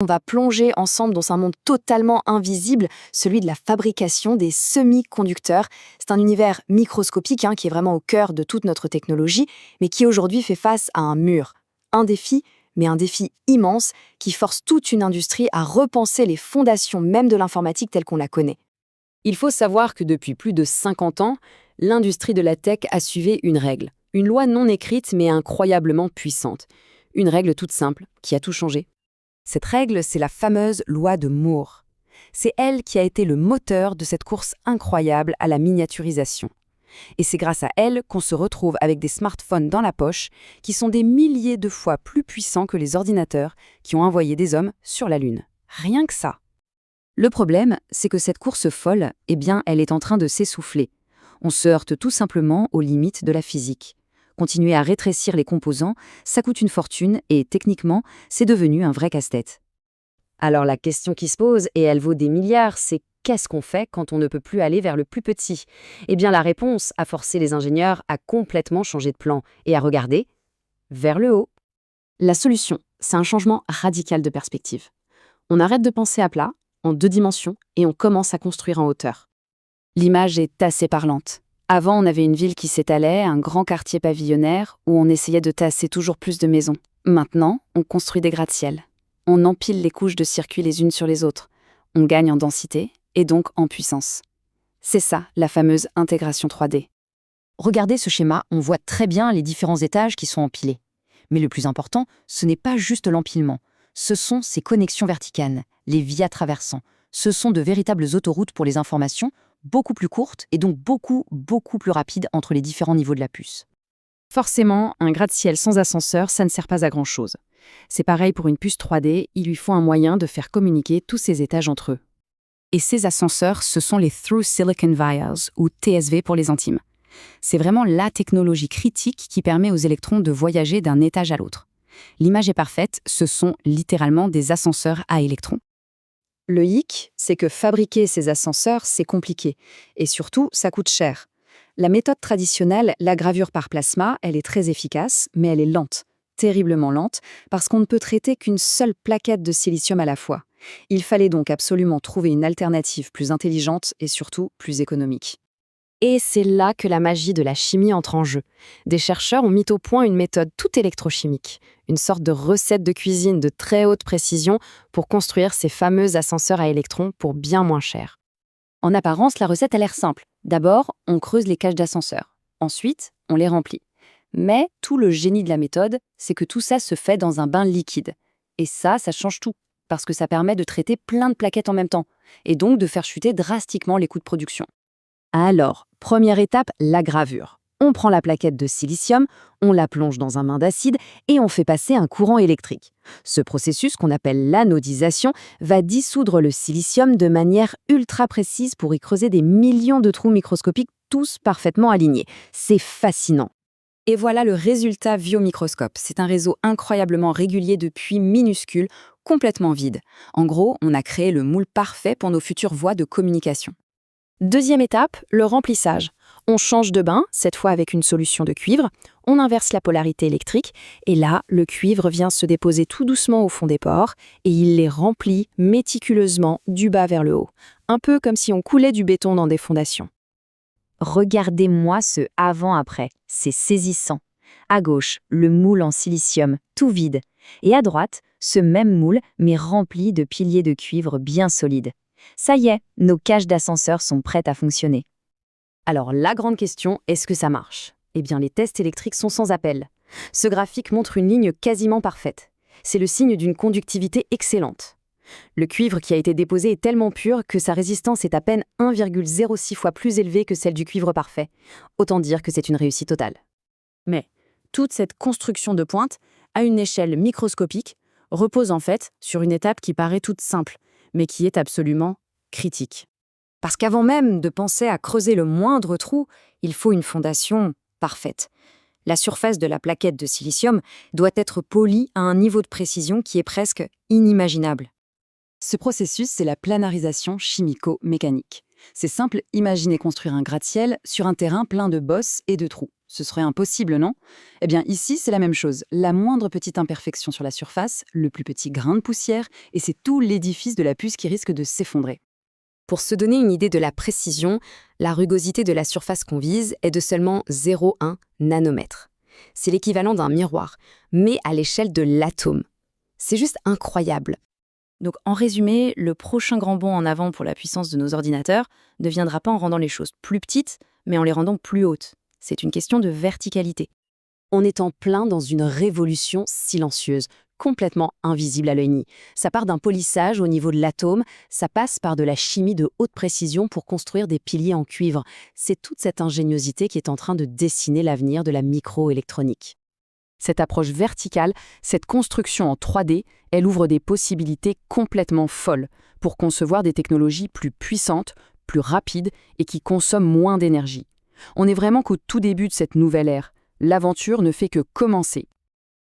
On va plonger ensemble dans un monde totalement invisible, celui de la fabrication des semi-conducteurs. C'est un univers microscopique qui est vraiment au cœur de toute notre technologie, mais qui aujourd'hui fait face à un mur. Un défi, mais un défi immense qui force toute une industrie à repenser les fondations même de l'informatique telle qu'on la connaît. Il faut savoir que depuis plus de 50 ans, l'industrie de la tech a suivi une règle. Une loi non écrite mais incroyablement puissante. Une règle toute simple qui a tout changé. Cette règle, c'est la fameuse loi de Moore. C'est elle qui a été le moteur de cette course incroyable à la miniaturisation. Et c'est grâce à elle qu'on se retrouve avec des smartphones dans la poche qui sont des milliers de fois plus puissants que les ordinateurs qui ont envoyé des hommes sur la Lune. Rien que ça. Le problème, c'est que cette course folle, elle est en train de s'essouffler. On se heurte tout simplement aux limites de la physique. Continuer à rétrécir les composants, ça coûte une fortune et, techniquement, c'est devenu un vrai casse-tête. Alors la question qui se pose, et elle vaut des milliards, c'est qu'est-ce qu'on fait quand on ne peut plus aller vers le plus petit ? La réponse a forcé les ingénieurs à complètement changer de plan et à regarder vers le haut. La solution, c'est un changement radical de perspective. On arrête de penser à plat, en 2 dimensions, et on commence à construire en hauteur. L'image est assez parlante. Avant, on avait une ville qui s'étalait, un grand quartier pavillonnaire, où on essayait de tasser toujours plus de maisons. Maintenant, on construit des gratte-ciel. On empile les couches de circuits les unes sur les autres. On gagne en densité, et donc en puissance. C'est ça, la fameuse intégration 3D. Regardez ce schéma, on voit très bien les différents étages qui sont empilés. Mais le plus important, ce n'est pas juste l'empilement. Ce sont ces connexions verticales, les vias traversants. Ce sont de véritables autoroutes pour les informations, beaucoup plus courtes et donc beaucoup plus rapides entre les différents niveaux de la puce. Forcément, un gratte-ciel sans ascenseur, ça ne sert pas à grand-chose. C'est pareil pour une puce 3D, il lui faut un moyen de faire communiquer tous ces étages entre eux. Et ces ascenseurs, ce sont les Through Silicon Vias, ou TSV pour les intimes. C'est vraiment la technologie critique qui permet aux électrons de voyager d'un étage à l'autre. L'image est parfaite, ce sont littéralement des ascenseurs à électrons. Le hic, c'est que fabriquer ces ascenseurs, c'est compliqué. Et surtout, ça coûte cher. La méthode traditionnelle, la gravure par plasma, elle est très efficace, mais elle est lente, terriblement lente, parce qu'on ne peut traiter qu'une seule plaquette de silicium à la fois. Il fallait donc absolument trouver une alternative plus intelligente et surtout plus économique. Et c'est là que la magie de la chimie entre en jeu. Des chercheurs ont mis au point une méthode tout électrochimique, une sorte de recette de cuisine de très haute précision pour construire ces fameux ascenseurs à électrons pour bien moins cher. En apparence, la recette a l'air simple. D'abord, on creuse les cages d'ascenseurs. Ensuite, on les remplit. Mais tout le génie de la méthode, c'est que tout ça se fait dans un bain liquide. Et ça change tout, parce que ça permet de traiter plein de plaquettes en même temps, et donc de faire chuter drastiquement les coûts de production. Alors, première étape, la gravure. On prend la plaquette de silicium, on la plonge dans un bain d'acide et on fait passer un courant électrique. Ce processus, qu'on appelle l'anodisation, va dissoudre le silicium de manière ultra précise pour y creuser des millions de trous microscopiques, tous parfaitement alignés. C'est fascinant. Et voilà le résultat vu au microscope. C'est un réseau incroyablement régulier de puits minuscules, complètement vide. En gros, on a créé le moule parfait pour nos futures voies de communication. Deuxième étape, le remplissage. On change de bain, cette fois avec une solution de cuivre, on inverse la polarité électrique, et là, le cuivre vient se déposer tout doucement au fond des pores, et il les remplit méticuleusement du bas vers le haut, un peu comme si on coulait du béton dans des fondations. Regardez-moi ce avant-après, c'est saisissant. À gauche, le moule en silicium, tout vide. Et à droite, ce même moule, mais rempli de piliers de cuivre bien solides. Ça y est, nos cages d'ascenseurs sont prêtes à fonctionner. Alors la grande question, est-ce que ça marche ? Les tests électriques sont sans appel. Ce graphique montre une ligne quasiment parfaite. C'est le signe d'une conductivité excellente. Le cuivre qui a été déposé est tellement pur que sa résistance est à peine 1,06 fois plus élevée que celle du cuivre parfait. Autant dire que c'est une réussite totale. Mais toute cette construction de pointe, à une échelle microscopique, repose en fait sur une étape qui paraît toute simple, mais qui est absolument critique. Parce qu'avant même de penser à creuser le moindre trou, il faut une fondation parfaite. La surface de la plaquette de silicium doit être polie à un niveau de précision qui est presque inimaginable. Ce processus, c'est la planarisation chimico-mécanique. C'est simple, imaginez construire un gratte-ciel sur un terrain plein de bosses et de trous. Ce serait impossible, non? Eh bien, ici, c'est la même chose. La moindre petite imperfection sur la surface, le plus petit grain de poussière, et c'est tout l'édifice de la puce qui risque de s'effondrer. Pour se donner une idée de la précision, la rugosité de la surface qu'on vise est de seulement 0,1 nanomètre. C'est l'équivalent d'un miroir, mais à l'échelle de l'atome. C'est juste incroyable. Donc en résumé, le prochain grand bond en avant pour la puissance de nos ordinateurs ne viendra pas en rendant les choses plus petites, mais en les rendant plus hautes. C'est une question de verticalité. On est en plein dans une révolution silencieuse, complètement invisible à l'œil nu. Ça part d'un polissage au niveau de l'atome, ça passe par de la chimie de haute précision pour construire des piliers en cuivre. C'est toute cette ingéniosité qui est en train de dessiner l'avenir de la microélectronique. Cette approche verticale, cette construction en 3D, elle ouvre des possibilités complètement folles pour concevoir des technologies plus puissantes, plus rapides et qui consomment moins d'énergie. On n'est vraiment qu'au tout début de cette nouvelle ère. L'aventure ne fait que commencer.